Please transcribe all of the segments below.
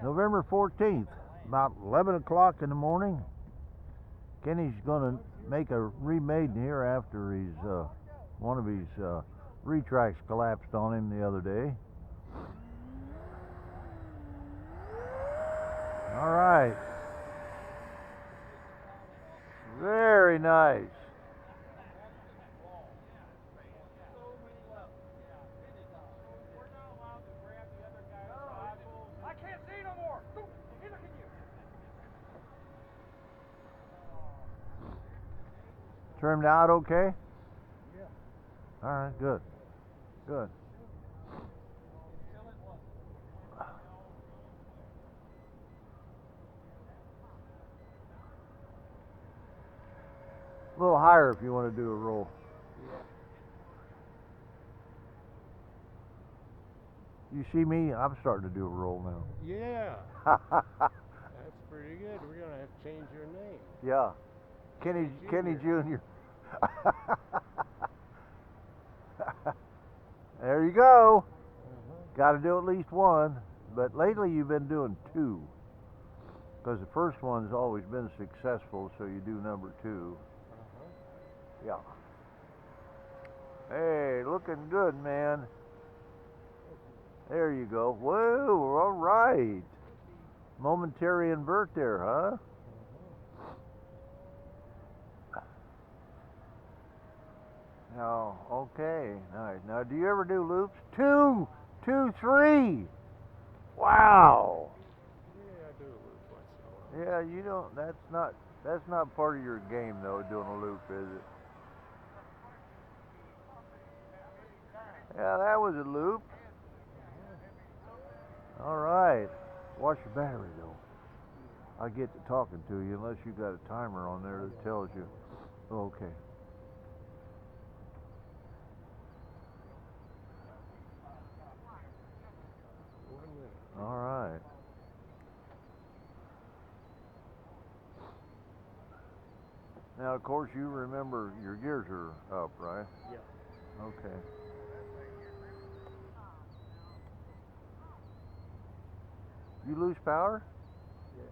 November 14th, about 11 o'clock in the morning. Kenny's going to make a remade here after one of his retracts collapsed on him the other day. All right. Very nice. I can't see no more. Hey, look at you. Trimmed out okay? Yeah. All right, good. Good. A little higher if you want to do a roll. You see me? I'm starting to do a roll now. Yeah. That's pretty good. We're going to have to change your name. Yeah. Kenny Jr. There you go. Got to do at least one. But lately you've been doing two. Because the first one's always been successful, so you do number two. Yeah. Hey, looking good, man. There you go. Whoa, all right. Momentary invert there, huh? Now, okay, nice. Now, do you ever do loops? Two, 3. Wow. Yeah, I do a loop once in a while. Yeah, you don't. That's not part of your game, though. Doing a loop, is it? Yeah, that was a loop. All right. Watch your battery, though. I get to talking to you unless you got a timer on there that tells you. Okay. All right. Now, of course, you remember your gears are up, right? Yeah. Okay. You lose power? Yeah.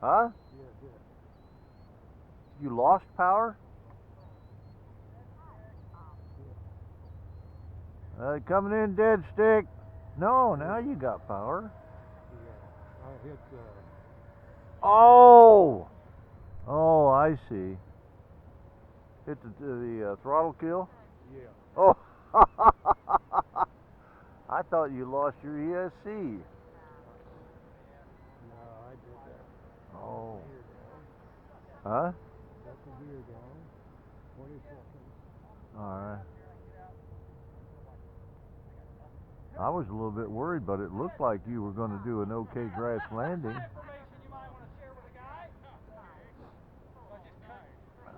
Huh? Yeah. You lost power? Coming in dead stick. No, now you got power. Yeah. I hit Oh! Oh, I see. Hit the throttle kill? yeah. Oh! I thought you lost your ESC. No, I did that. Oh. Gear down. Huh? Let the gear down. 20 seconds. All right. I was a little bit worried, but it looked like you were going to do an okay grass landing.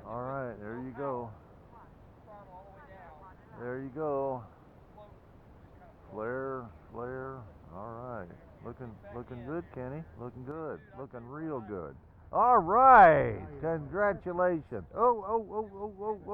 All right, there you go. There you go. Flare. All right. Looking good, Kenny. Looking good. Looking real good. All right. Congratulations. Oh.